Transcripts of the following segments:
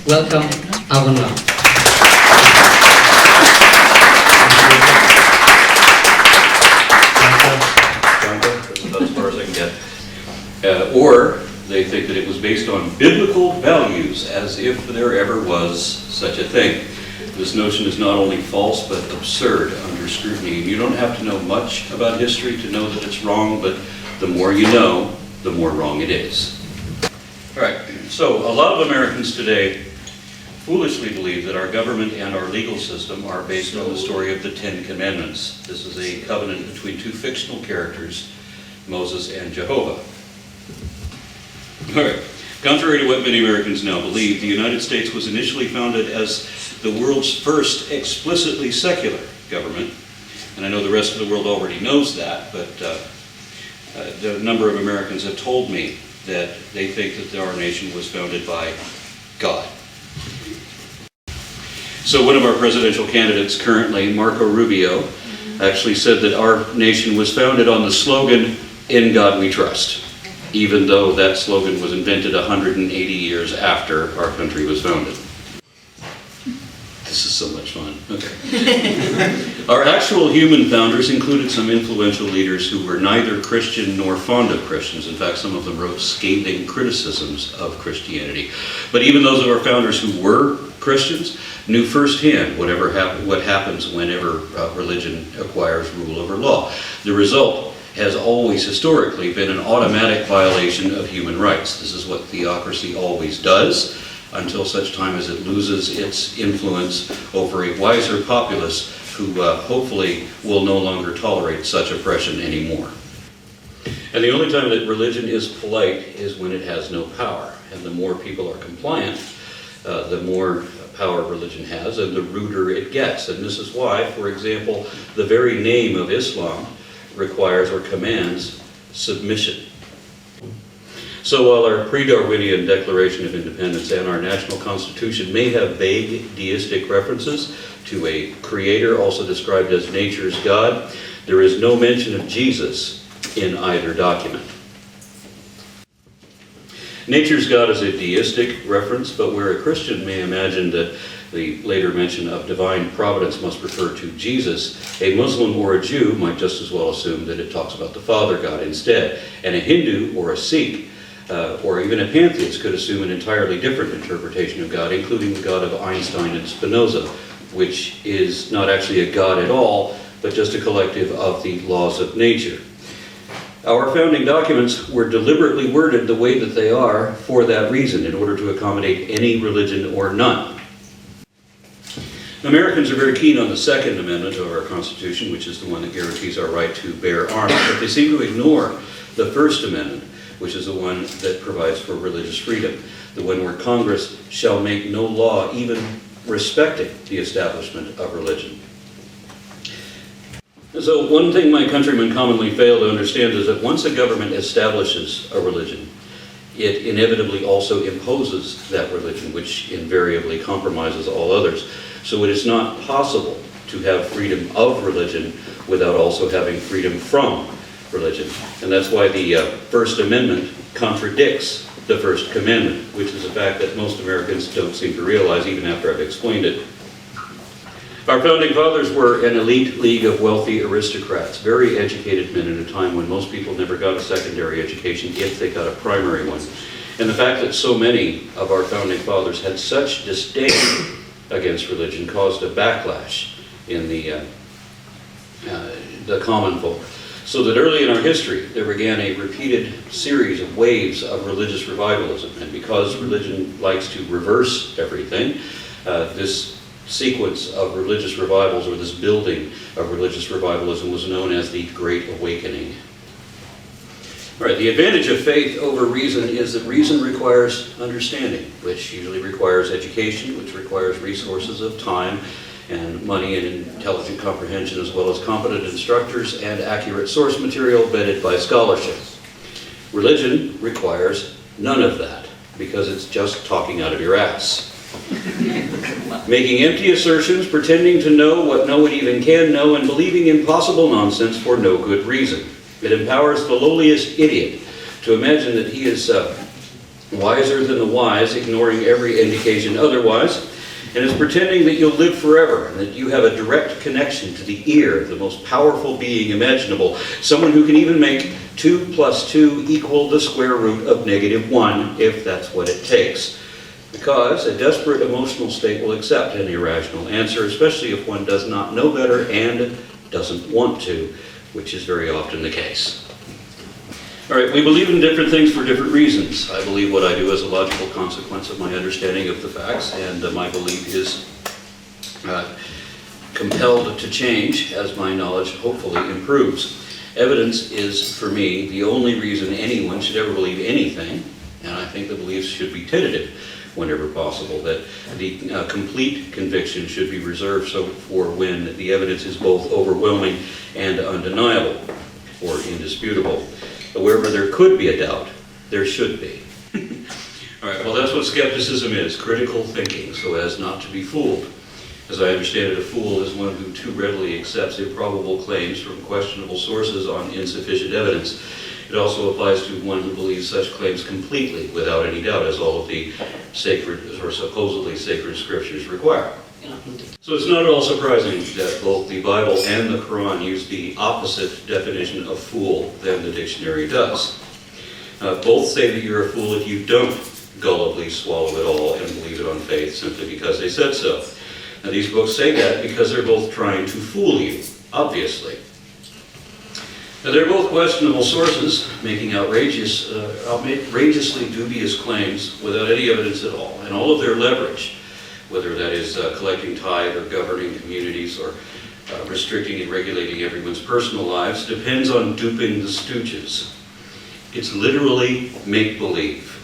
Welcome, ARON RA. That's about as far as I can get. Or they think that it was based on biblical values, as if there ever was such a thing. This notion is not only false, but absurd under scrutiny. You don't have to know much about history to know that it's wrong, but the more you know, the more wrong it is. All right, so a lot of Americans today foolishly believe that our government and our legal system are based on the story of the Ten Commandments. This is a covenant between two fictional characters, Moses and Jehovah. All right. Contrary to what many Americans now believe, the United States was initially founded as the world's first explicitly secular government. And I know the rest of the world already knows that, but a number of Americans have told me that they think that our nation was founded by God. So one of our presidential candidates currently, Marco Rubio, actually said that our nation was founded on the slogan, "In God We Trust," even though that slogan was invented 180 years after our country was founded. This is so much fun. Okay. Our actual human founders included some influential leaders who were neither Christian nor fond of Christians. In fact, some of them wrote scathing criticisms of Christianity. But even those of our founders who were Christians knew firsthand what happens whenever religion acquires rule over law. The result has always historically been an automatic violation of human rights. This is what theocracy always does, until such time as it loses its influence over a wiser populace who hopefully will no longer tolerate such oppression anymore. And the only time that religion is polite is when it has no power. And the more people are compliant, the more power religion has and the ruder it gets. And this is why, for example, the very name of Islam requires or commands submission. So while our pre-Darwinian Declaration of Independence and our national constitution may have vague deistic references to a creator also described as nature's God, there is no mention of Jesus in either document. Nature's God is a deistic reference, but where a Christian may imagine that the later mention of divine providence must refer to Jesus, a Muslim or a Jew might just as well assume that it talks about the Father God instead. And a Hindu or a Sikh or even a pantheist could assume an entirely different interpretation of God, including the God of Einstein and Spinoza, which is not actually a God at all, but just a collective of the laws of nature. Our founding documents were deliberately worded the way that they are for that reason, in order to accommodate any religion or none. Americans are very keen on the Second Amendment of our Constitution, which is the one that guarantees our right to bear arms, but they seem to ignore the First Amendment, which is the one that provides for religious freedom, the one where Congress shall make no law even respecting the establishment of religion. So one thing my countrymen commonly fail to understand is that once a government establishes a religion, it inevitably also imposes that religion, which invariably compromises all others. So it is not possible to have freedom of religion without also having freedom from religion. And that's why the First Amendment contradicts the First Commandment, which is a fact that most Americans don't seem to realize even after I've explained it. Our founding fathers were an elite league of wealthy aristocrats, very educated men at a time when most people never got a secondary education if they got a primary one. And the fact that so many of our founding fathers had such disdain against religion caused a backlash in the common folk. So that early in our history, there began a repeated series of waves of religious revivalism. And because religion likes to reverse everything, this sequence of religious revivals, or this building of religious revivalism, was known as the Great Awakening. All right, the advantage of faith over reason is that reason requires understanding, which usually requires education, which requires resources of time and money and intelligent comprehension, as well as competent instructors and accurate source material vetted by scholarship. Religion requires none of that, because it's just talking out of your ass. Making empty assertions, pretending to know what no one even can know, and believing impossible nonsense for no good reason. It empowers the lowliest idiot to imagine that he is wiser than the wise, ignoring every indication otherwise, and is pretending that you'll live forever and that you have a direct connection to the ear of the most powerful being imaginable, someone who can even make 2 + 2 equal the square root of -1 if that's what it takes. Because a desperate emotional state will accept any irrational answer, especially if one does not know better and doesn't want to, which is very often the case. All right, we believe in different things for different reasons. I believe what I do is a logical consequence of my understanding of the facts, and my belief is compelled to change as my knowledge hopefully improves. Evidence is, for me, the only reason anyone should ever believe anything, and I think the beliefs should be tentative whenever possible, that the complete conviction should be reserved for when the evidence is both overwhelming and undeniable or indisputable. But wherever there could be a doubt, there should be. All right, well, that's what skepticism is, critical thinking, so as not to be fooled. As I understand it, a fool is one who too readily accepts improbable claims from questionable sources on insufficient evidence. It also applies to one who believes such claims completely, without any doubt, as all of the sacred or supposedly sacred scriptures require. So it's not at all surprising that both the Bible and the Quran use the opposite definition of fool than the dictionary does. Both say that you're a fool if you don't gullibly swallow it all and believe it on faith simply because they said so. Now these books say that because they're both trying to fool you, obviously. Now they're both questionable sources, making outrageously dubious claims without any evidence at all, and all of their leverage, whether that is collecting tithe or governing communities or restricting and regulating everyone's personal lives, depends on duping the stooges. It's literally make-believe.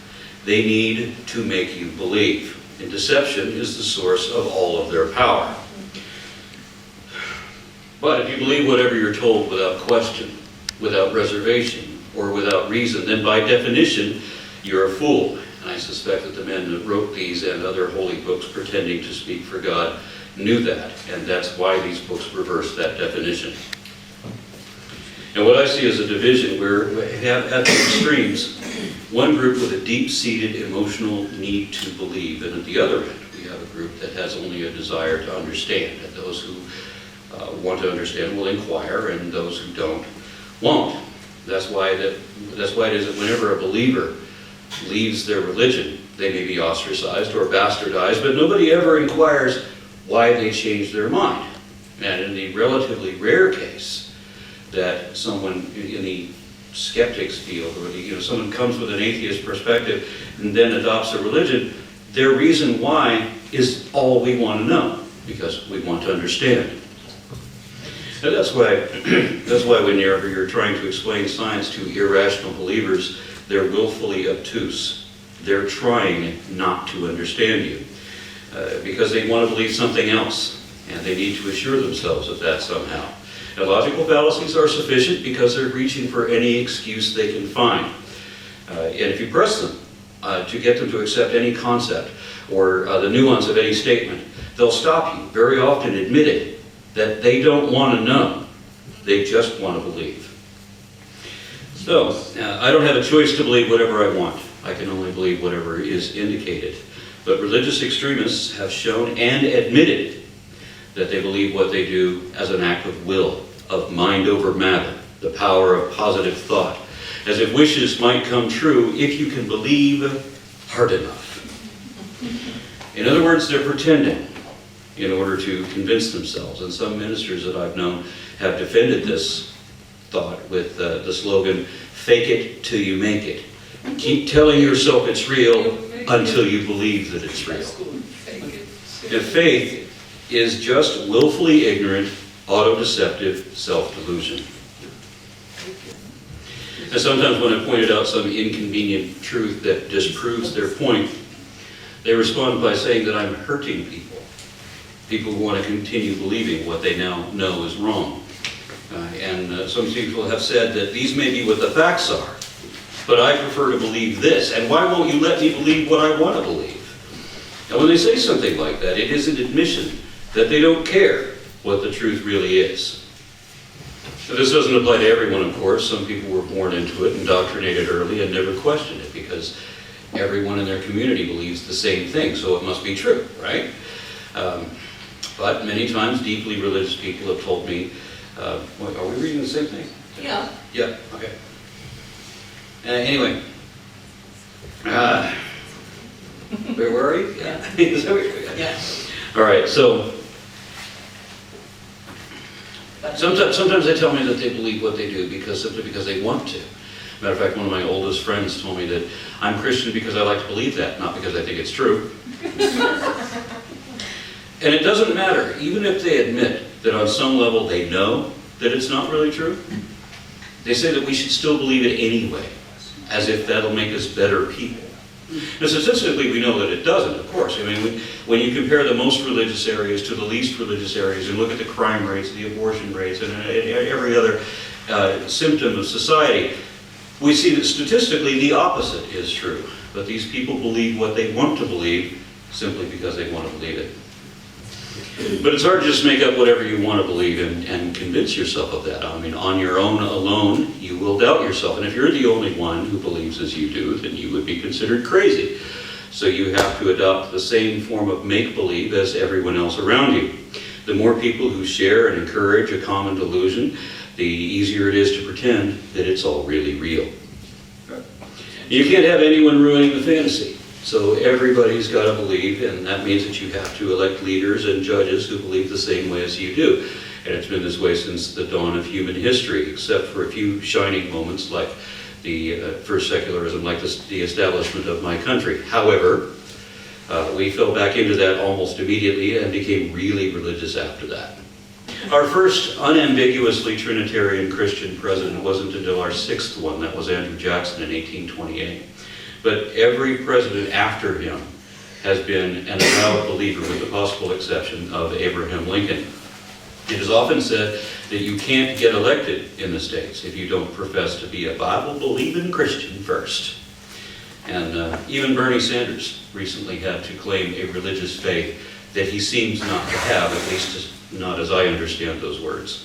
They need to make you believe. And deception is the source of all of their power. But if you believe whatever you're told without question, without reservation, or without reason, then by definition, you're a fool. And I suspect that the men that wrote these and other holy books pretending to speak for God knew that, and that's why these books reverse that definition. And what I see is a division where we have at the extremes one group with a deep-seated emotional need to believe, and at the other end we have a group that has only a desire to understand, and those who want to understand will inquire, and those who don't won't. That's why it is that whenever a believer leaves their religion, they may be ostracized or bastardized, but nobody ever inquires why they changed their mind. And in the relatively rare case that someone in the skeptics field, or someone comes with an atheist perspective and then adopts a religion, their reason why is all we want to know, because we want to understand. And that's why whenever you're trying to explain science to irrational believers, they're willfully obtuse. They're trying not to understand you because they want to believe something else, and they need to assure themselves of that somehow. And logical fallacies are sufficient because they're reaching for any excuse they can find. And if you press them to get them to accept any concept or the nuance of any statement, they'll stop you, very often admitting that they don't want to know, they just want to believe. So, I don't have a choice to believe whatever I want. I can only believe whatever is indicated. But religious extremists have shown and admitted that they believe what they do as an act of will, of mind over matter, the power of positive thought, as if wishes might come true if you can believe hard enough. In other words, they're pretending in order to convince themselves. And some ministers that I've known have defended this thought with the slogan, "Fake it till you make it." Keep telling yourself it's real until you believe that it's real. And faith is just willfully ignorant, auto-deceptive self-delusion. And sometimes when I pointed out some inconvenient truth that disproves their point, they respond by saying that I'm hurting people. People who want to continue believing what they now know is wrong. And some people have said that these may be what the facts are, but I prefer to believe this, and why won't you let me believe what I want to believe? And when they say something like that, it is an admission that they don't care what the truth really is. Now, this doesn't apply to everyone, of course. Some people were born into it, indoctrinated early, and never questioned it because everyone in their community believes the same thing, so it must be true, right? But many times deeply religious people have told me, wait, are we reading the same thing? Yeah. Yeah, okay. Anyway, where are you? Yeah. Is that what you're- Yeah. All right, so sometimes they tell me that they believe what they do simply because they want to. Matter of fact, one of my oldest friends told me that I'm Christian because I like to believe that, not because I think it's true. And it doesn't matter, even if they admit that on some level they know that it's not really true, they say that we should still believe it anyway, as if that'll make us better people. Now, statistically, we know that it doesn't, of course. I mean, when you compare the most religious areas to the least religious areas and look at the crime rates, the abortion rates, and every other symptom of society, we see that statistically the opposite is true. But these people believe what they want to believe simply because they want to believe it. But it's hard to just make up whatever you want to believe and convince yourself of that. I mean, on your own alone, you will doubt yourself. And if you're the only one who believes as you do, then you would be considered crazy. So you have to adopt the same form of make-believe as everyone else around you. The more people who share and encourage a common delusion, the easier it is to pretend that it's all really real. You can't have anyone ruining the fantasy. So everybody's got to believe, and that means that you have to elect leaders and judges who believe the same way as you do. And it's been this way since the dawn of human history, except for a few shining moments like the first secularism, like the establishment of my country. However, we fell back into that almost immediately and became really religious after that. Our first unambiguously Trinitarian Christian president wasn't until our sixth one. That was Andrew Jackson in 1828. But every president after him has been an avowed believer, with the possible exception of Abraham Lincoln. It is often said that you can't get elected in the States if you don't profess to be a Bible-believing Christian first. And even Bernie Sanders recently had to claim a religious faith that he seems not to have, at least not as I understand those words.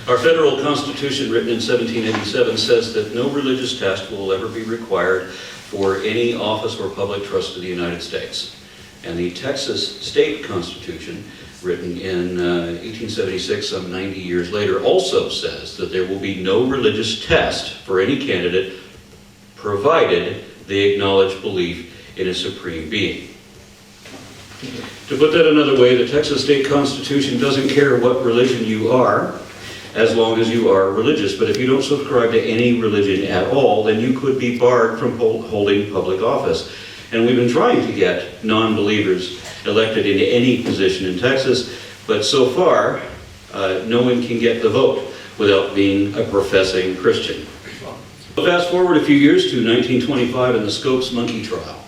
Our federal constitution, written in 1787, says that no religious test will ever be required for any office or public trust of the United States. And the Texas state constitution, written in 1876, some 90 years later, also says that there will be no religious test for any candidate, provided they acknowledge belief in a supreme being. To put that another way, the Texas state constitution doesn't care what religion you are, as long as you are religious. But if you don't subscribe to any religion at all, then you could be barred from holding public office. And we've been trying to get non-believers elected into any position in Texas, but so far, no one can get the vote without being a professing Christian. Fast forward a few years to 1925 and the Scopes monkey trial.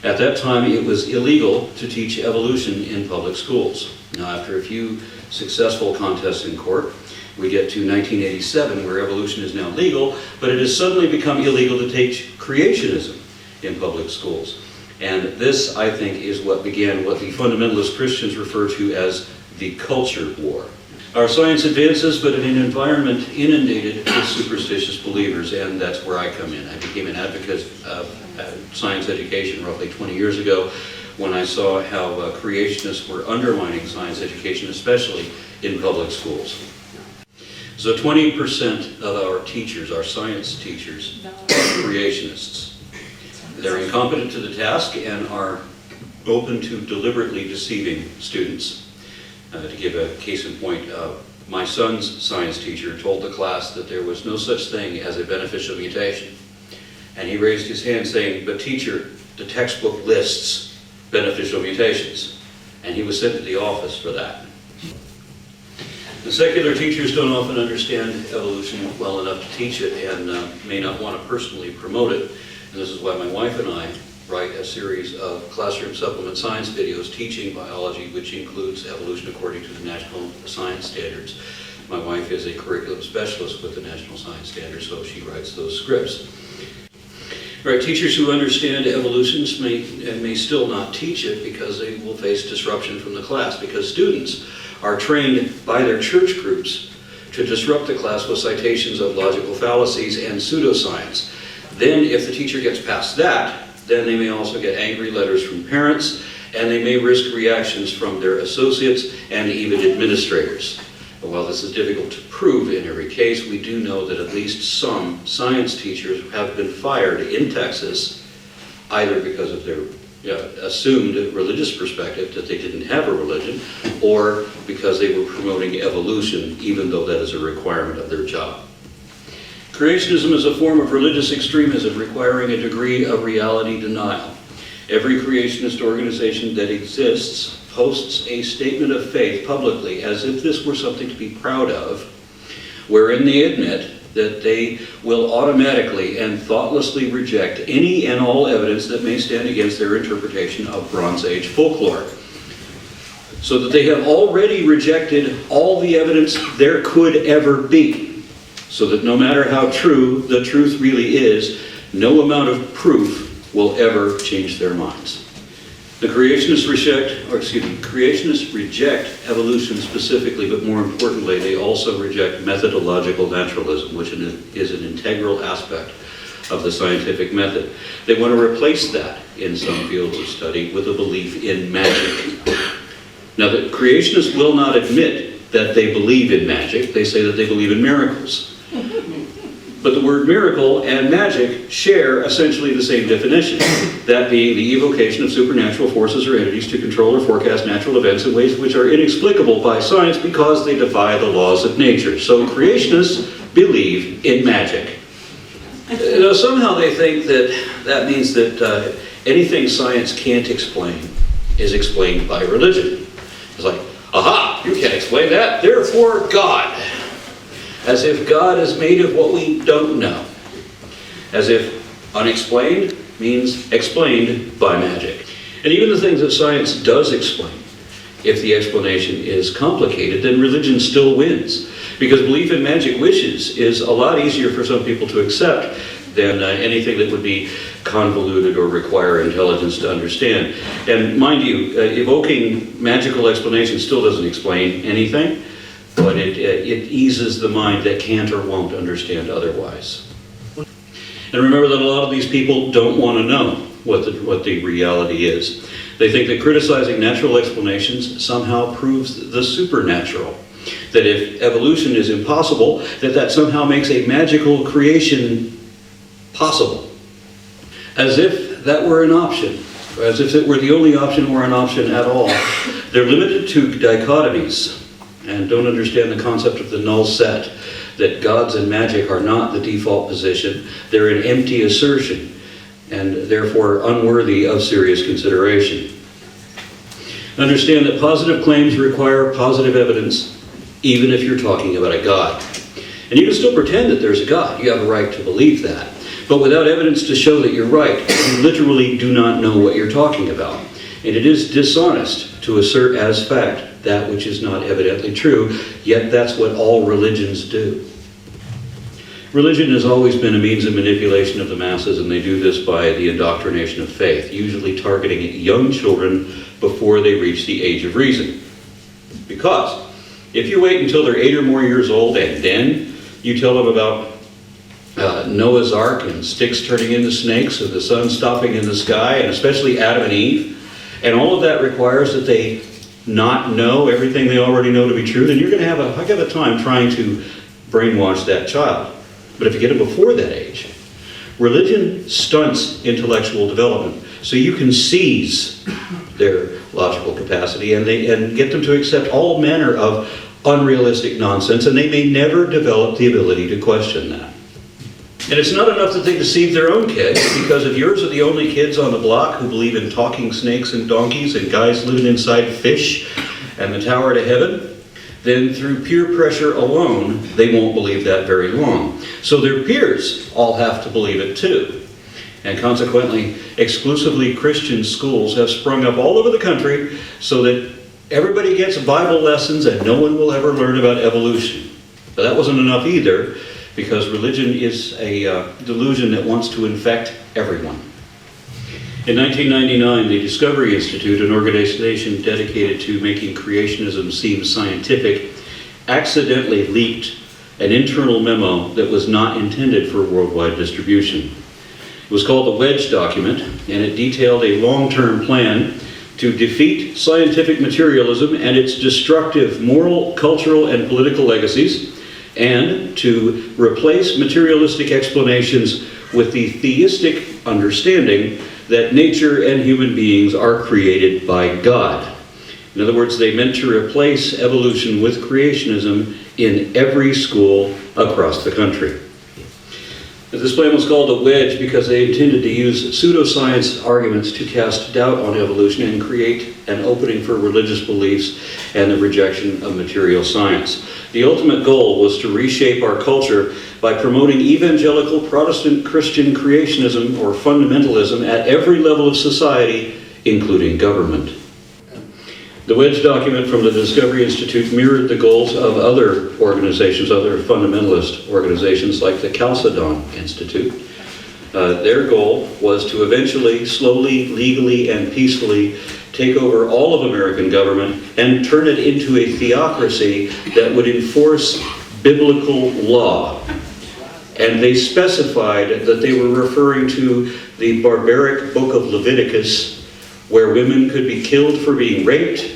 At that time, it was illegal to teach evolution in public schools. Now, after a few successful contests in court, we get to 1987, where evolution is now legal, but it has suddenly become illegal to teach creationism in public schools. And this, I think, is what began what the fundamentalist Christians refer to as the culture war. Our science advances, but in an environment inundated with superstitious believers, and that's where I come in. I became an advocate of science education roughly 20 years ago, when I saw how creationists were undermining science education, especially in public schools. So 20% of our teachers, our science teachers, are creationists. They're incompetent to the task and are open to deliberately deceiving students. To give a case in point, my son's science teacher told the class that there was no such thing as a beneficial mutation. And he raised his hand saying, "But teacher, the textbook lists beneficial mutations." And he was sent to the office for that. The secular teachers don't often understand evolution well enough to teach it, and may not want to personally promote it. And this is why my wife and I write a series of classroom supplement science videos teaching biology, which includes evolution according to the National Science Standards. My wife is a curriculum specialist with the National Science Standards, so she writes those scripts. Right, teachers who understand evolutions may still not teach it because they will face disruption from the class, because students are trained by their church groups to disrupt the class with citations of logical fallacies and pseudoscience. Then, if the teacher gets past that, then they may also get angry letters from parents, and they may risk reactions from their associates and even administrators. But while this is difficult to prove in every case, we do know that at least some science teachers have been fired in Texas, either because of their assumed religious perspective that they didn't have a religion, or because they were promoting evolution, even though that is a requirement of their job. Creationism is a form of religious extremism requiring a degree of reality denial. Every creationist organization that exists posts a statement of faith publicly as if this were something to be proud of, wherein they admit that they will automatically and thoughtlessly reject any and all evidence that may stand against their interpretation of Bronze Age folklore. So that they have already rejected all the evidence there could ever be. So that no matter how true the truth really is, no amount of proof will ever change their minds. The creationists reject evolution specifically, but more importantly, they also reject methodological naturalism, which is an integral aspect of the scientific method. They want to replace that in some fields of study with a belief in magic. Now, the creationists will not admit that they believe in magic. They say that they believe in miracles. But the word miracle and magic share essentially the same definition, that being the evocation of supernatural forces or entities to control or forecast natural events in ways which are inexplicable by science because they defy the laws of nature. So creationists believe in magic. Somehow they think that means that anything science can't explain is explained by religion. It's like, aha, you can't explain that, therefore God. As if God is made of what we don't know. As if unexplained means explained by magic. And even the things that science does explain, if the explanation is complicated, then religion still wins. Because belief in magic wishes is a lot easier for some people to accept than anything that would be convoluted or require intelligence to understand. And mind you, evoking magical explanation still doesn't explain anything. But it eases the mind that can't or won't understand otherwise. And remember that a lot of these people don't want to know what the reality is. They think that criticizing natural explanations somehow proves the supernatural. That if evolution is impossible, that somehow makes a magical creation possible. As if that were an option. As if it were the only option or an option at all. They're limited to dichotomies. And don't understand the concept of the null set, that gods and magic are not the default position. They're an empty assertion, and therefore unworthy of serious consideration. Understand that positive claims require positive evidence, even if you're talking about a god. And you can still pretend that there's a god. You have a right to believe that. But without evidence to show that you're right, you literally do not know what you're talking about. And it is dishonest to assert as fact that which is not evidently true, yet that's what all religions do. Religion has always been a means of manipulation of the masses, and they do this by the indoctrination of faith, usually targeting young children before they reach the age of reason. Because if you wait until they're 8 or more years old and then you tell them about Noah's Ark and sticks turning into snakes and the sun stopping in the sky, and especially Adam and Eve, and all of that requires that they not know everything they already know to be true, then you're going to have a heck of a time trying to brainwash that child. But if you get them before that age, religion stunts intellectual development. So you can seize their logical capacity and get them to accept all manner of unrealistic nonsense, and they may never develop the ability to question that. And it's not enough that they deceive their own kids, because if yours are the only kids on the block who believe in talking snakes and donkeys and guys living inside fish and the tower to heaven, then through peer pressure alone, they won't believe that very long. So their peers all have to believe it too. And consequently, exclusively Christian schools have sprung up all over the country so that everybody gets Bible lessons and no one will ever learn about evolution. But that wasn't enough either, because religion is a delusion that wants to infect everyone. In 1999, the Discovery Institute, an organization dedicated to making creationism seem scientific, accidentally leaked an internal memo that was not intended for worldwide distribution. It was called the Wedge Document, and it detailed a long-term plan to defeat scientific materialism and its destructive moral, cultural, and political legacies, and to replace materialistic explanations with the theistic understanding that nature and human beings are created by God. In other words, they meant to replace evolution with creationism in every school across the country. This plan was called a wedge because they intended to use pseudoscience arguments to cast doubt on evolution and create an opening for religious beliefs and the rejection of material science. The ultimate goal was to reshape our culture by promoting evangelical Protestant Christian creationism or fundamentalism at every level of society, including government. The Wedge Document from the Discovery Institute mirrored the goals of other organizations, other fundamentalist organizations like the Chalcedon Institute. Their goal was to eventually, slowly, legally, and peacefully take over all of American government and turn it into a theocracy that would enforce biblical law. And they specified that they were referring to the barbaric book of Leviticus, where women could be killed for being raped,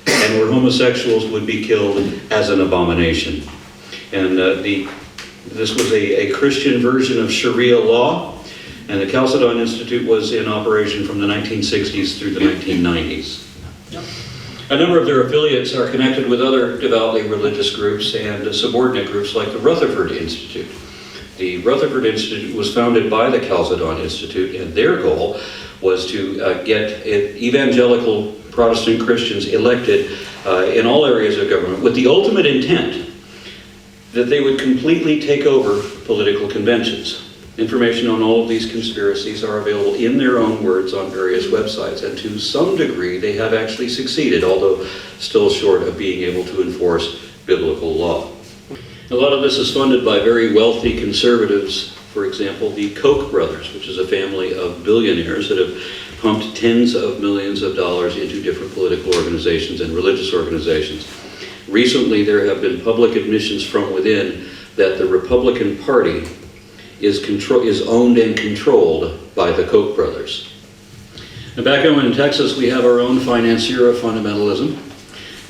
and where homosexuals would be killed as an abomination. And this was a Christian version of Sharia law, and the Chalcedon Institute was in operation from the 1960s through the 1990s. A number of their affiliates are connected with other devoutly religious groups and subordinate groups like the Rutherford Institute. The Rutherford Institute was founded by the Chalcedon Institute, and their goal was to get evangelical Protestant Christians elected in all areas of government with the ultimate intent that they would completely take over political conventions. Information on all of these conspiracies are available in their own words on various websites, and to some degree they have actually succeeded, although still short of being able to enforce biblical law. A lot of this is funded by very wealthy conservatives. For example, the Koch brothers, which is a family of billionaires that have pumped tens of millions of dollars into different political organizations and religious organizations. Recently, there have been public admissions from within that the Republican Party is owned and controlled by the Koch brothers. Now, back home in Texas, we have our own financier of fundamentalism.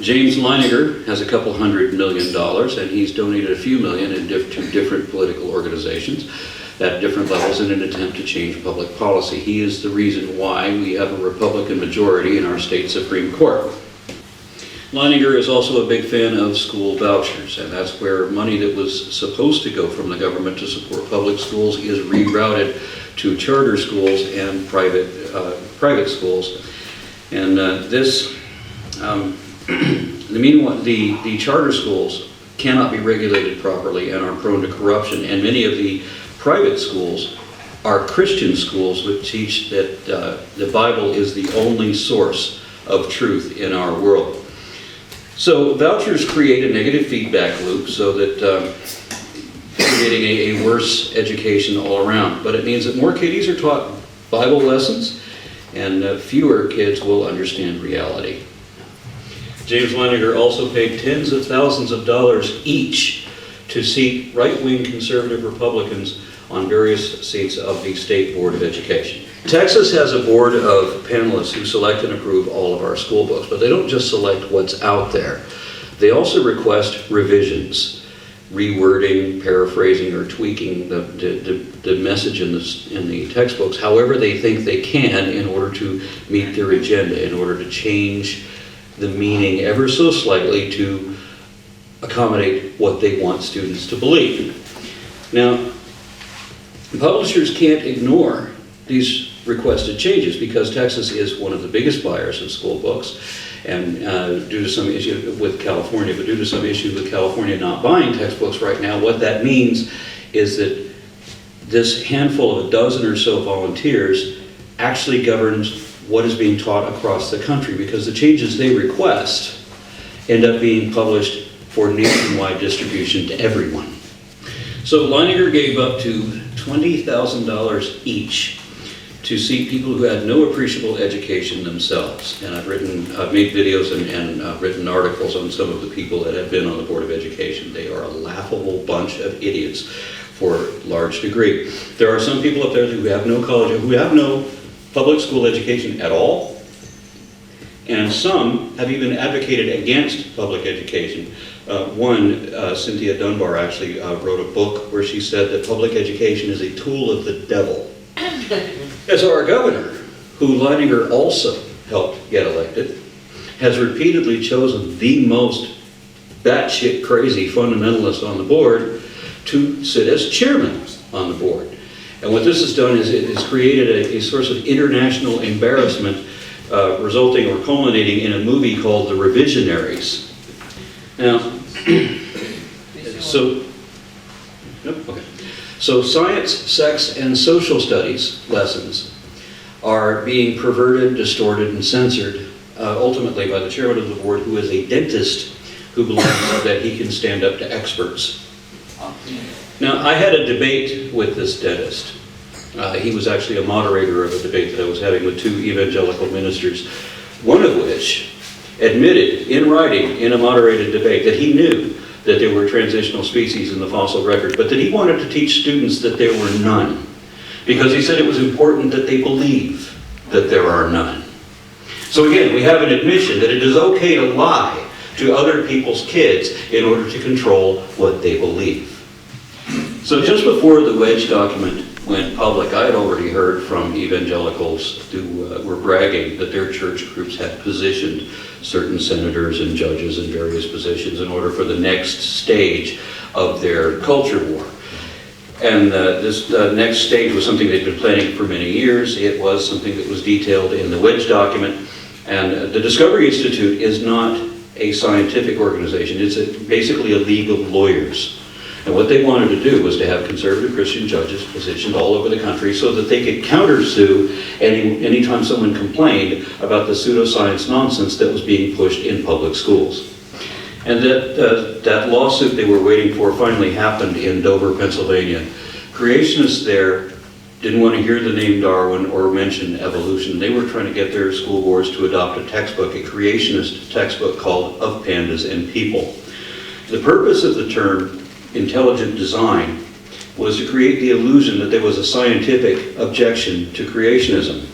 James Leininger has a couple $100 million, and he's donated a few million to different political organizations at different levels in an attempt to change public policy. He is the reason why we have a Republican majority in our state Supreme Court. Leininger is also a big fan of school vouchers, and that's where money that was supposed to go from the government to support public schools is rerouted to charter schools and private schools. And meanwhile, the charter schools cannot be regulated properly and are prone to corruption, and many of the private schools are Christian schools which teach that the Bible is the only source of truth in our world. So vouchers create a negative feedback loop so that creating a worse education all around. But it means that more kiddies are taught Bible lessons and fewer kids will understand reality. James Leininger also paid tens of thousands of dollars each to seat right-wing conservative Republicans on various seats of the State Board of Education. Texas has a board of panelists who select and approve all of our school books, but they don't just select what's out there. They also request revisions, rewording, paraphrasing, or tweaking the message in the textbooks however they think they can in order to meet their agenda, in order to change the meaning ever so slightly to accommodate what they want students to believe. Now, publishers can't ignore these requested changes because Texas is one of the biggest buyers of school books, and due to some issue with California, but due to some issue with California not buying textbooks right now, what that means is that this handful of a dozen or so volunteers actually governs what is being taught across the country, because the changes they request end up being published for nationwide distribution to everyone. So Leininger gave up to $20,000 each to seat people who had no appreciable education themselves. And I've made videos and written articles on some of the people that have been on the Board of Education. They are a laughable bunch of idiots for a large degree. There are some people up there who have no college, who have no public school education at all, and some have even advocated against public education. Cynthia Dunbar actually wrote a book where she said that public education is a tool of the devil. As our governor, who Leininger also helped get elected, has repeatedly chosen the most batshit crazy fundamentalist on the board to sit as chairman on the board. And what this has done is it has created a source of international embarrassment, resulting or culminating in a movie called The Revisionaries. Now, so science, sex, and social studies lessons are being perverted, distorted, and censored, ultimately by the chairman of the board, who is a dentist who believes that he can stand up to experts. Now, I had a debate with this dentist. He was actually a moderator of a debate that I was having with two evangelical ministers, one of which admitted in writing in a moderated debate that he knew that there were transitional species in the fossil record, but that he wanted to teach students that there were none, because he said it was important that they believe that there are none. So again, we have an admission that it is okay to lie to other people's kids in order to control what they believe. So just before the Wedge document went public, I had already heard from evangelicals who were bragging that their church groups had positioned certain senators and judges in various positions in order for the next stage of their culture war. And this next stage was something they'd been planning for many years. It was something that was detailed in the Wedge document. And the Discovery Institute is not a scientific organization. It's basically a league of lawyers. And what they wanted to do was to have conservative Christian judges positioned all over the country so that they could countersue anytime someone complained about the pseudoscience nonsense that was being pushed in public schools. And that lawsuit they were waiting for finally happened in Dover, Pennsylvania. Creationists there didn't want to hear the name Darwin or mention evolution. They were trying to get their school boards to adopt a textbook, a creationist textbook called Of Pandas and People. The purpose of the term intelligent design was to create the illusion that there was a scientific objection to creationism.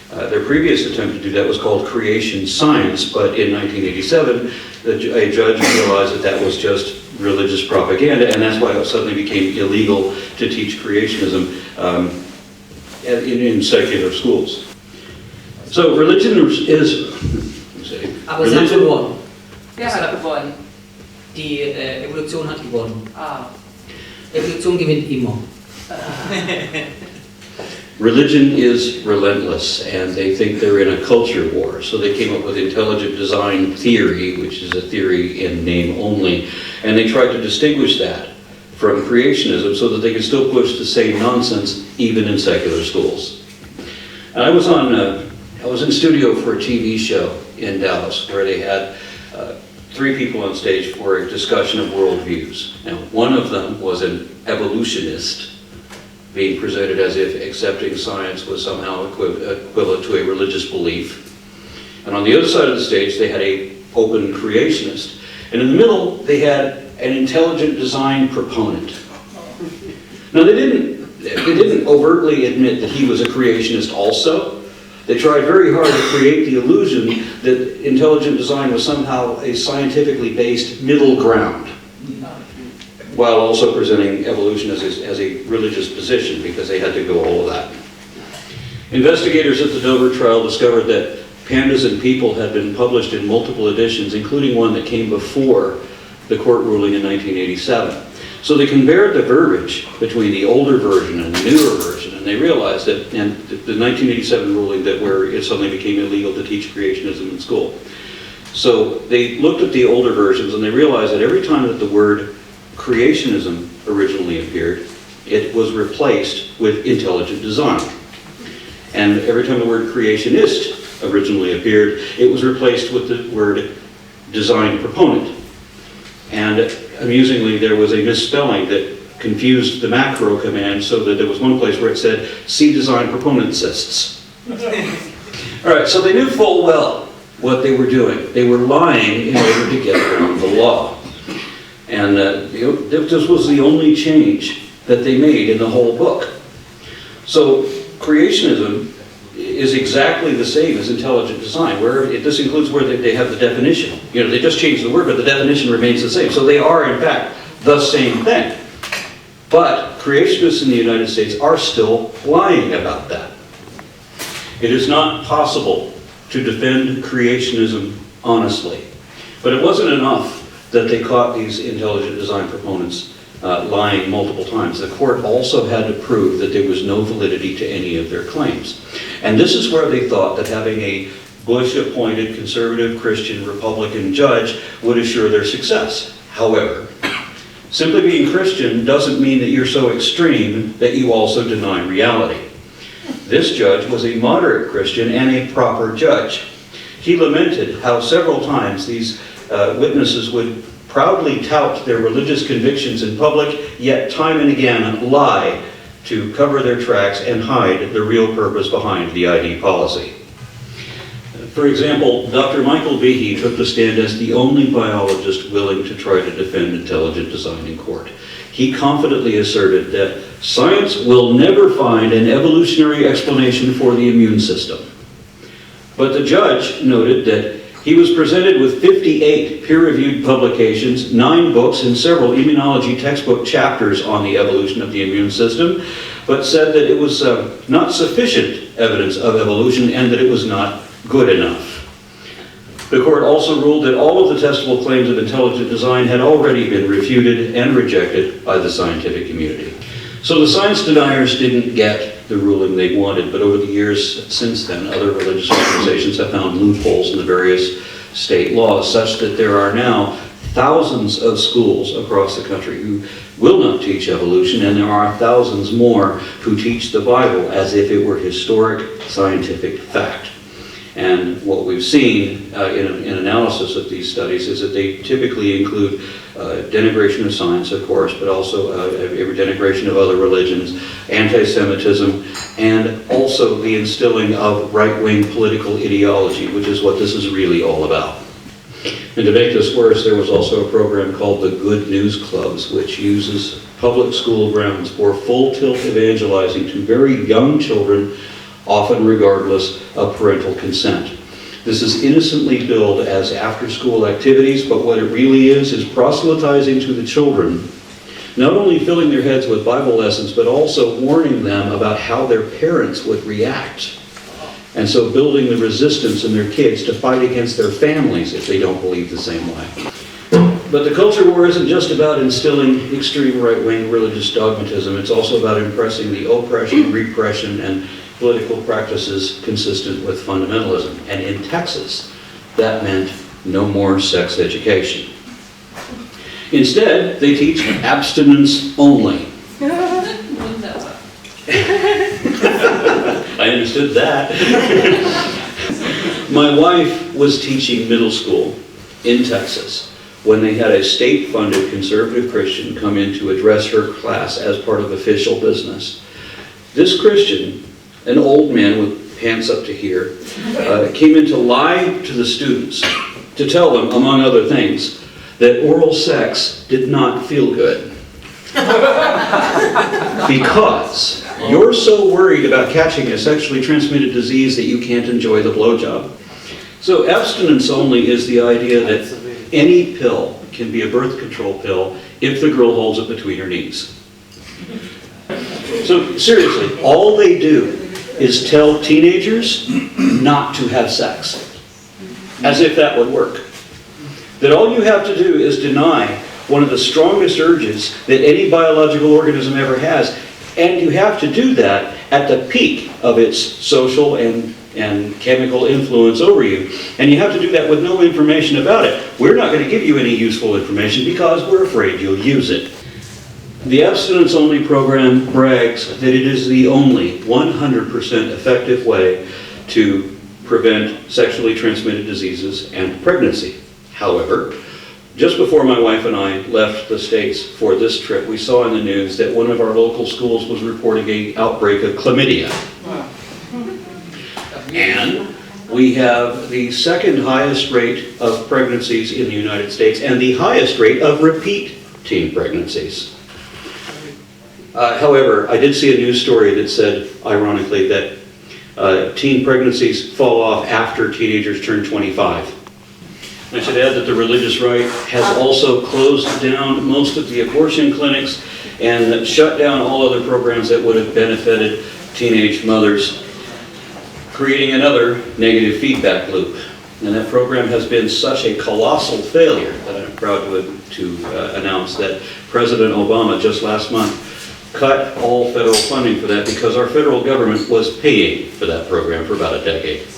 Their previous attempt to do that was called creation science, but in 1987, a judge realized that that was just religious propaganda, and that's why it suddenly became illegal to teach creationism in secular schools. So religion is... Aber es hat gewonnen. Wer hat gewonnen? Die Evolution hat gewonnen. Evolution gewinnt immer. Religion is relentless, and they think they're in a culture war. So they came up with intelligent design theory, which is a theory in name only, and they tried to distinguish that from creationism so that they could still push the same nonsense even in secular schools. And I was in studio for a TV show in Dallas where they had three people on stage for a discussion of worldviews. Now, one of them was an evolutionist, being presented as if accepting science was somehow equivalent to a religious belief. And on the other side of the stage, they had an open creationist. And in the middle, they had an intelligent design proponent. Now, they didn't overtly admit that he was a creationist also. They tried very hard to create the illusion that intelligent design was somehow a scientifically based middle ground, while also presenting evolution as a religious position, because they had to go all of that. Investigators at the Dover trial discovered that Pandas and People had been published in multiple editions, including one that came before the court ruling in 1987. So they compared the verbiage between the older version and the newer version, and they realized that in the 1987 ruling that where it suddenly became illegal to teach creationism in school. So they looked at the older versions and they realized that every time that the word creationism originally appeared, it was replaced with intelligent design. And every time the word creationist originally appeared, it was replaced with the word design proponent. And amusingly, there was a misspelling that confused the macro command so that there was one place where it said, see design proponentists. All right, so they knew full well what they were doing. They were lying in order to get around the law. And this was the only change that they made in the whole book. So creationism is exactly the same as intelligent design, where this includes where they have the definition. You know, they just changed the word, but the definition remains the same. So they are, in fact, the same thing. But creationists in the United States are still lying about that. It is not possible to defend creationism honestly. But it wasn't enough that they caught these intelligent design proponents lying multiple times. The court also had to prove that there was no validity to any of their claims. And this is where they thought that having a Bush-appointed conservative Christian Republican judge would assure their success. However, simply being Christian doesn't mean that you're so extreme that you also deny reality. This judge was a moderate Christian and a proper judge. He lamented how several times these witnesses would proudly tout their religious convictions in public, yet time and again lie to cover their tracks and hide the real purpose behind the ID policy. For example, Dr. Michael Behe took the stand as the only biologist willing to try to defend intelligent design in court. He confidently asserted that science will never find an evolutionary explanation for the immune system. But the judge noted that he was presented with 58 peer-reviewed publications, 9 books, and several immunology textbook chapters on the evolution of the immune system, but said that it was not sufficient evidence of evolution and that it was not good enough. The court also ruled that all of the testable claims of intelligent design had already been refuted and rejected by the scientific community. So the science deniers didn't get the ruling they wanted, but over the years since then, other religious organizations have found loopholes in the various state laws, such that there are now thousands of schools across the country who will not teach evolution, and there are thousands more who teach the Bible as if it were historic scientific fact. And what we've seen in analysis of these studies is that they typically include denigration of science, of course, but also a denigration of other religions, anti-Semitism, and also the instilling of right-wing political ideology, which is what this is really all about. And to make this worse, there was also a program called the Good News Clubs, which uses public school grounds for full-tilt evangelizing to very young children, often regardless of parental consent. This is innocently billed as after-school activities, but what it really is proselytizing to the children, not only filling their heads with Bible lessons, but also warning them about how their parents would react. And so building the resistance in their kids to fight against their families if they don't believe the same way. But the culture war isn't just about instilling extreme right-wing religious dogmatism, it's also about impressing the oppression, repression, and political practices consistent with fundamentalism. And in Texas, that meant no more sex education. Instead, they teach abstinence only. I understood that. My wife was teaching middle school in Texas when they had a state-funded conservative Christian come in to address her class as part of official business. This Christian, an old man with pants up to here, came in to lie to the students, to tell them, among other things, that oral sex did not feel good. Because you're so worried about catching a sexually transmitted disease that you can't enjoy the blowjob. So abstinence only is the idea that any pill can be a birth control pill if the girl holds it between her knees. So seriously, all they do is tell teenagers not to have sex. As if that would work. That all you have to do is deny one of the strongest urges that any biological organism ever has, and you have to do that at the peak of its social and chemical influence over you. And you have to do that with no information about it. We're not going to give you any useful information because we're afraid you'll use it. The Abstinence Only program brags that it is the only 100% effective way to prevent sexually transmitted diseases and pregnancy. However, just before my wife and I left the States for this trip, we saw in the news that one of our local schools was reporting an outbreak of chlamydia. And we have the second highest rate of pregnancies in the United States and the highest rate of repeat teen pregnancies. However, I did see a news story that said, ironically, that teen pregnancies fall off after teenagers turn 25. I should add that the religious right has also closed down most of the abortion clinics and shut down all other programs that would have benefited teenage mothers, creating another negative feedback loop. And that program has been such a colossal failure that I'm proud to announce that President Obama just last month cut all federal funding for that because our federal government was paying for that program for about a decade.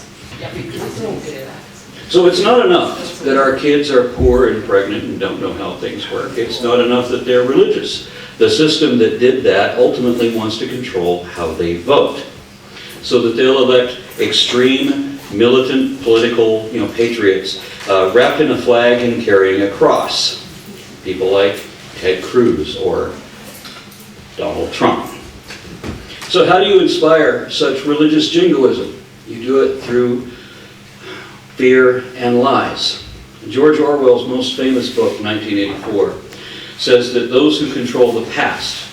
So it's not enough that our kids are poor and pregnant and don't know how things work. It's not enough that they're religious. The system that did that ultimately wants to control how they vote, so that they'll elect extreme, militant, political, patriots wrapped in a flag and carrying a cross. People like Ted Cruz or Donald Trump. So how do you inspire such religious jingoism? You do it through fear and lies. George Orwell's most famous book, 1984, says that those who control the past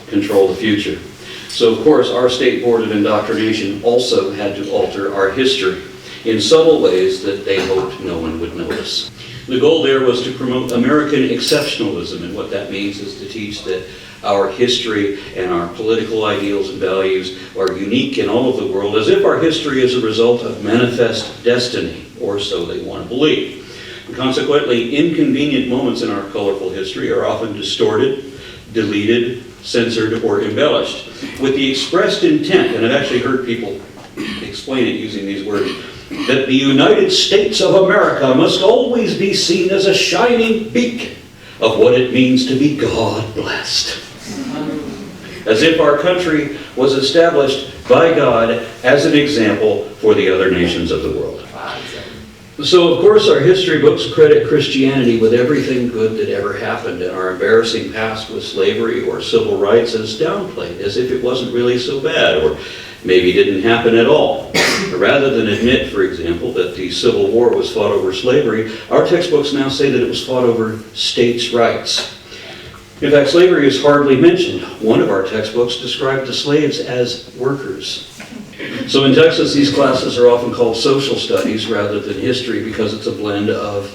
control the future. So of course our State Board of Indoctrination also had to alter our history in subtle ways that they hoped no one would notice. The goal there was to promote American exceptionalism, and what that means is to teach that our history and our political ideals and values are unique in all of the world, as if our history is a result of manifest destiny, or so they want to believe. And consequently, inconvenient moments in our colorful history are often distorted, deleted, censored, or embellished, with the expressed intent, and I've actually heard people explain it using these words, that the United States of America must always be seen as a shining beacon of what it means to be God-blessed. As if our country was established by God as an example for the other nations of the world. So, of course, our history books credit Christianity with everything good that ever happened, and our embarrassing past with slavery or civil rights is downplayed, as if it wasn't really so bad, or maybe didn't happen at all. Rather than admit, for example, that the Civil War was fought over slavery, our textbooks now say that it was fought over states' rights. In fact, slavery is hardly mentioned. One of our textbooks described the slaves as workers. So in Texas, these classes are often called social studies rather than history because it's a blend of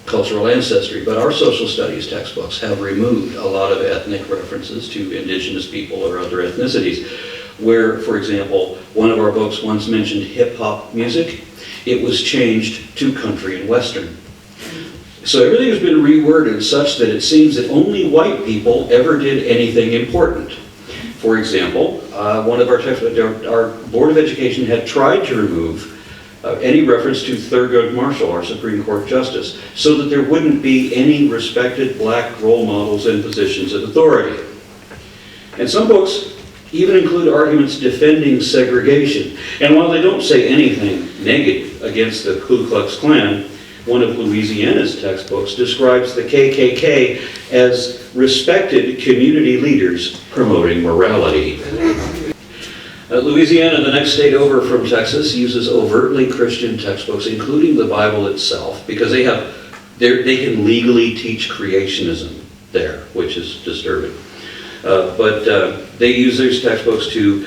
cultural ancestry. But our social studies textbooks have removed a lot of ethnic references to indigenous people or other ethnicities. Where, for example, one of our books once mentioned hip-hop music, it was changed to country and western. So everything has been reworded such that it seems that only white people ever did anything important. For example, one of our textbooks, our Board of Education had tried to remove any reference to Thurgood Marshall, our Supreme Court Justice, so that there wouldn't be any respected black role models in positions of authority. And some books even include arguments defending segregation. And while they don't say anything negative against the Ku Klux Klan, one of Louisiana's textbooks describes the KKK as respected community leaders promoting morality. Louisiana, the next state over from Texas, uses overtly Christian textbooks, including the Bible itself, because they can legally teach creationism there, which is disturbing. But they use these textbooks to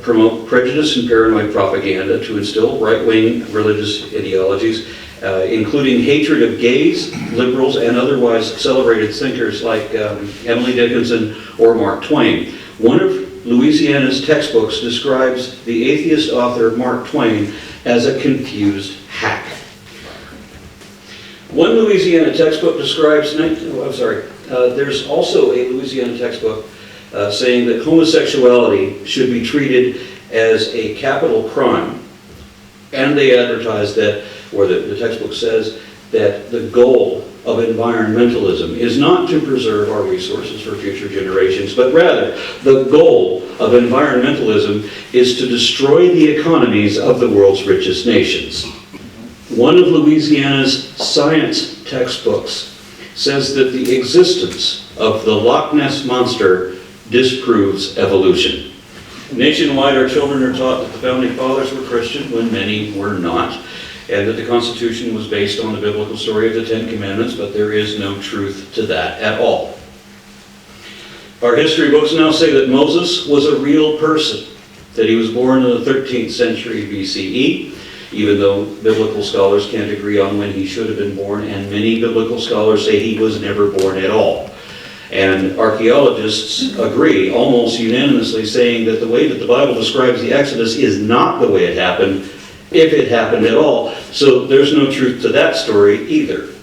promote prejudice and paranoid propaganda, to instill right-wing religious ideologies, including hatred of gays, liberals, and otherwise celebrated thinkers like Emily Dickinson or Mark Twain. One of Louisiana's textbooks describes the atheist author Mark Twain as a confused hack. One Louisiana textbook describes, there's also a Louisiana textbook saying that homosexuality should be treated as a capital crime. And they advertise that, or the textbook says, that the goal of environmentalism is not to preserve our resources for future generations, but rather the goal of environmentalism is to destroy the economies of the world's richest nations. One of Louisiana's science textbooks says that the existence of the Loch Ness Monster disproves evolution. Nationwide, our children are taught that the Founding Fathers were Christian when many were not, and that the Constitution was based on the biblical story of the Ten Commandments, but there is no truth to that at all. Our history books now say that Moses was a real person, that he was born in the 13th century BCE, even though biblical scholars can't agree on when he should have been born, and many biblical scholars say he was never born at all. And archaeologists agree almost unanimously, saying that the way that the Bible describes the Exodus is not the way it happened, if it happened at all. So there's no truth to that story either.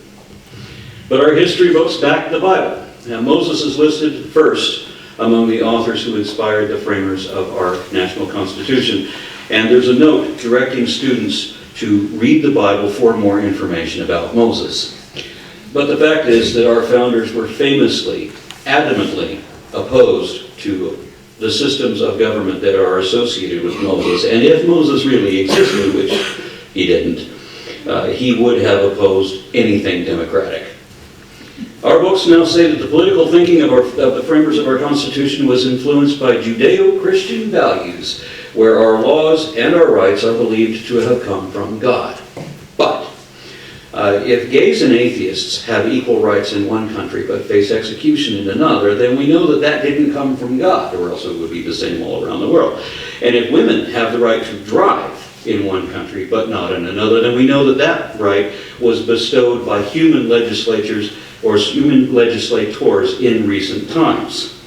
But our history books back the Bible. Now Moses is listed first among the authors who inspired the framers of our national constitution. And there's a note directing students to read the Bible for more information about Moses. But the fact is that our founders were famously, adamantly opposed to the systems of government that are associated with Moses. And if Moses really existed, which he didn't, he would have opposed anything democratic. Our books now say that the political thinking of the framers of our Constitution was influenced by Judeo-Christian values, where our laws and our rights are believed to have come from God. But if gays and atheists have equal rights in one country but face execution in another, then we know that that didn't come from God, or else it would be the same all around the world. And if women have the right to drive in one country but not in another, then we know that that right was bestowed by human legislators or human legislators in recent times.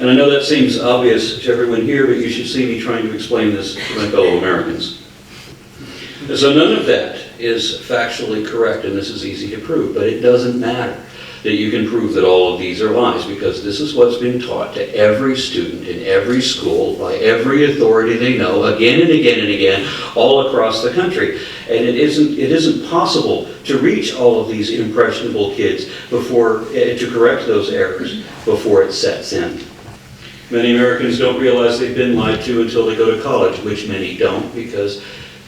And I know that seems obvious to everyone here, but you should see me trying to explain this to my fellow Americans. So none of that is factually correct, and this is easy to prove, but it doesn't matter that you can prove that all of these are lies, because this is what's been taught to every student in every school by every authority they know, again and again and again, all across the country. And it isn't possible to reach all of these impressionable kids to correct those errors before it sets in. Many Americans don't realize they've been lied to until they go to college, which many don't, because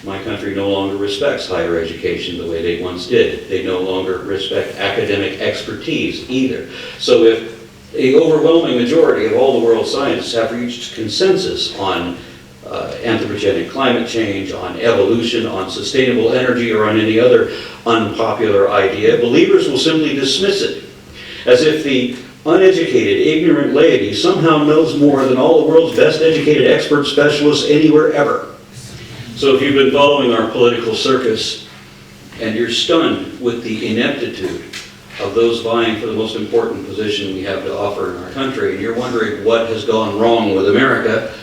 my country no longer respects higher education the way they once did. They no longer respect academic expertise either. So if the overwhelming majority of all the world's scientists have reached consensus on anthropogenic climate change, on evolution, on sustainable energy, or on any other unpopular idea, believers will simply dismiss it as if the uneducated, ignorant laity somehow knows more than all the world's best educated expert specialists anywhere ever. So if you've been following our political circus and you're stunned with the ineptitude of those vying for the most important position we have to offer in our country, and you're wondering what has gone wrong with America,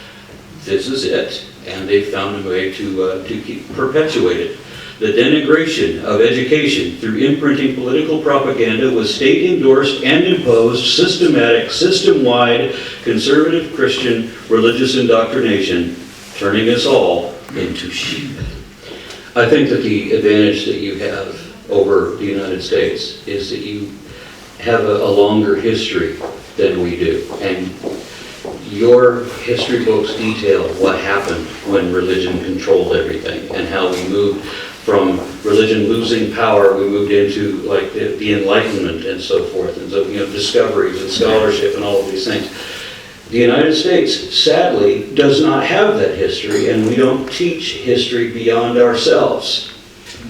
this is it. And they've found a way to perpetuate it. The denigration of education through imprinting political propaganda with state-endorsed and imposed systematic, system-wide, conservative Christian religious indoctrination, turning us all into sheep. I think that the advantage that you have over the United States is that you have a longer history than we do. And your history books detail what happened when religion controlled everything and how we moved from religion losing power, we moved into like the Enlightenment and so forth, and so discoveries and scholarship and all of these things. The United States, sadly, does not have that history, and we don't teach history beyond ourselves.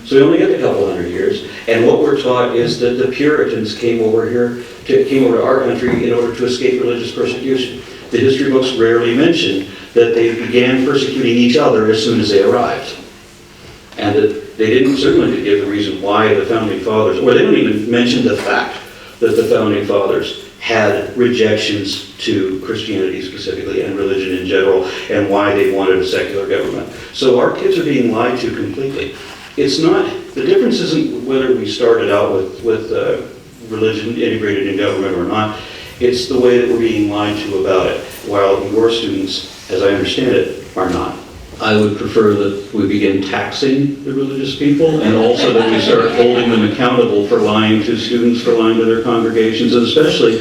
So we only get a couple hundred years, and what we're taught is that the Puritans came over to our country in order to escape religious persecution. The history books rarely mention that they began persecuting each other as soon as they arrived. And that they didn't certainly give the reason why the Founding Fathers, or they don't even mention the fact that the Founding Fathers had rejections to Christianity specifically and religion in general, and why they wanted a secular government. So our kids are being lied to completely. It's not, the difference isn't whether we started out with religion integrated in government or not. It's the way that we're being lied to about it, while your students, as I understand it, are not. I would prefer that we begin taxing the religious people, and also that we start holding them accountable for lying to students, for lying to their congregations, and especially,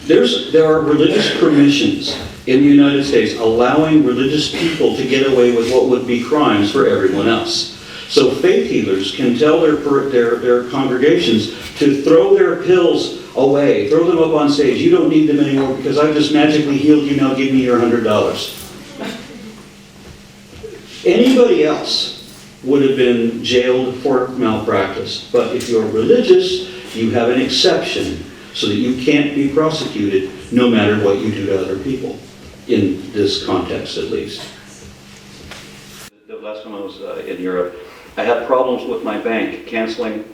there are religious permissions in the United States allowing religious people to get away with what would be crimes for everyone else. So faith healers can tell their congregations to throw their pills away, throw them up on stage. You don't need them anymore because I've just magically healed you, now give me your $100. Anybody else would have been jailed for malpractice. But if you're religious, you have an exception so that you can't be prosecuted no matter what you do to other people, in this context at least. The last time I was in Europe, I had problems with my bank canceling,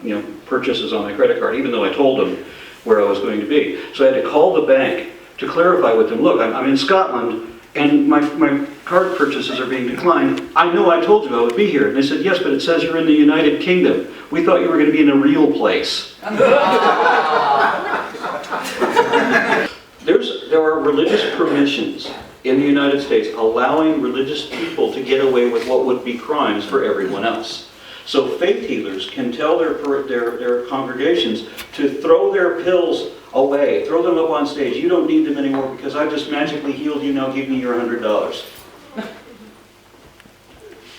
purchases on my credit card, even though I told them where I was going to be. So I had to call the bank to clarify with them, look, I'm in Scotland, and my card purchases are being declined. I know I told you I would be here. And they said, yes, but it says you're in the United Kingdom. We thought you were going to be in a real place. There are religious permissions in the United States allowing religious people to get away with what would be crimes for everyone else. So faith healers can tell their congregations to throw their pills away, throw them up on stage. You don't need them anymore because I just magically healed you, now give me your $100.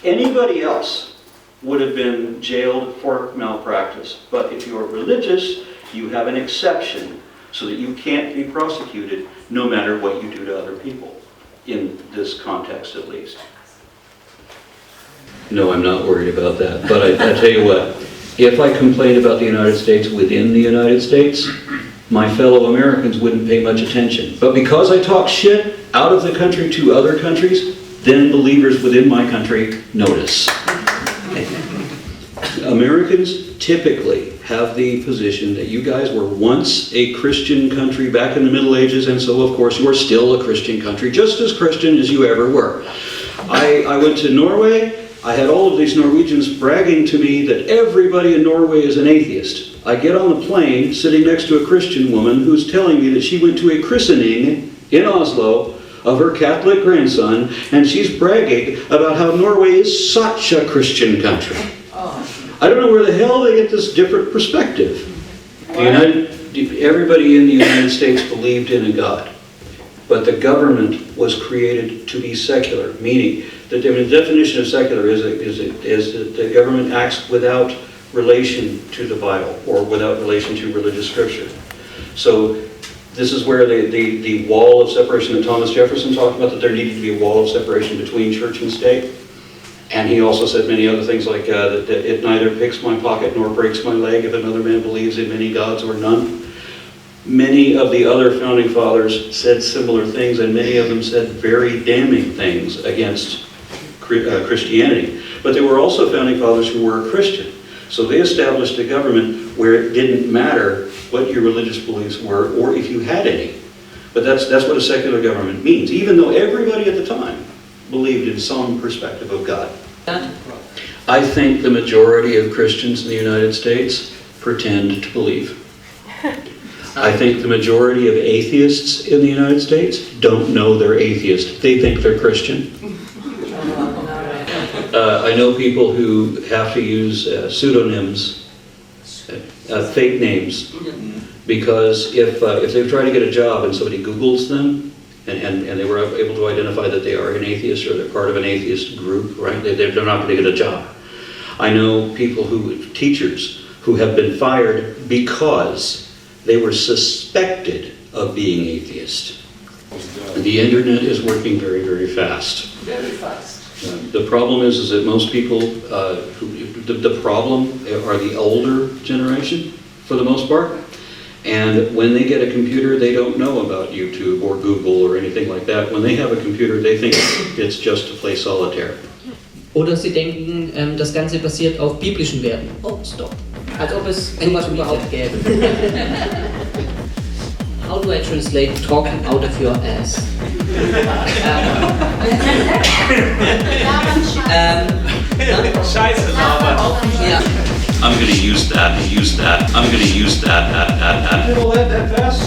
Anybody else would have been jailed for malpractice. But if you're religious, you have an exception so that you can't be prosecuted no matter what you do to other people, in this context at least. No, I'm not worried about that. But I tell you what, if I complained about the United States within the United States, my fellow Americans wouldn't pay much attention. But because I talk shit out of the country to other countries, then believers within my country notice. Americans typically have the position that you guys were once a Christian country back in the Middle Ages, and so of course you are still a Christian country, just as Christian as you ever were. I went to Norway. I had all of these Norwegians bragging to me that everybody in Norway is an atheist. I get on the plane sitting next to a Christian woman who's telling me that she went to a christening in Oslo of her Catholic grandson, and she's bragging about how Norway is such a Christian country. I don't know where the hell they get this different perspective. Everybody in the United States believed in a God, but the government was created to be secular, meaning that the definition of secular is that the government acts without relation to the Bible or without relation to religious scripture. So this is where the wall of separation that Thomas Jefferson talked about, that there needed to be a wall of separation between church and state. And he also said many other things like that it neither picks my pocket nor breaks my leg if another man believes in many gods or none. Many of the other founding fathers said similar things, and many of them said very damning things against Christianity. But there were also founding fathers who were Christian. So they established a government where it didn't matter what your religious beliefs were or if you had any. But that's what a secular government means, even though everybody at the time believed in some perspective of God. I think the majority of Christians in the United States pretend to believe. I think the majority of atheists in the United States don't know they're atheist. They think they're Christian. I know people who have to use pseudonyms, fake names, because if they try to get a job and somebody Googles them, and they were able to identify that they are an atheist or they're part of an atheist group, right? They're not going to get a job. I know people teachers who have been fired because they were suspected of being atheist. The internet is working very, very fast. Very fast. The problem is that most people, the problem are the older generation, for the most part. And when they get a computer, they don't know about YouTube or Google or anything like that. When they have a computer, they think it's just to play solitaire. Oder sie denken, das Ganze basiert auf biblischen Werten. Oh, stop. Als ob es sowas überhaupt gäbe. How do I translate talking out of your ass? Scheiße labern. Ja. I'm going to use that. I'm going to use that. It'll let that pass.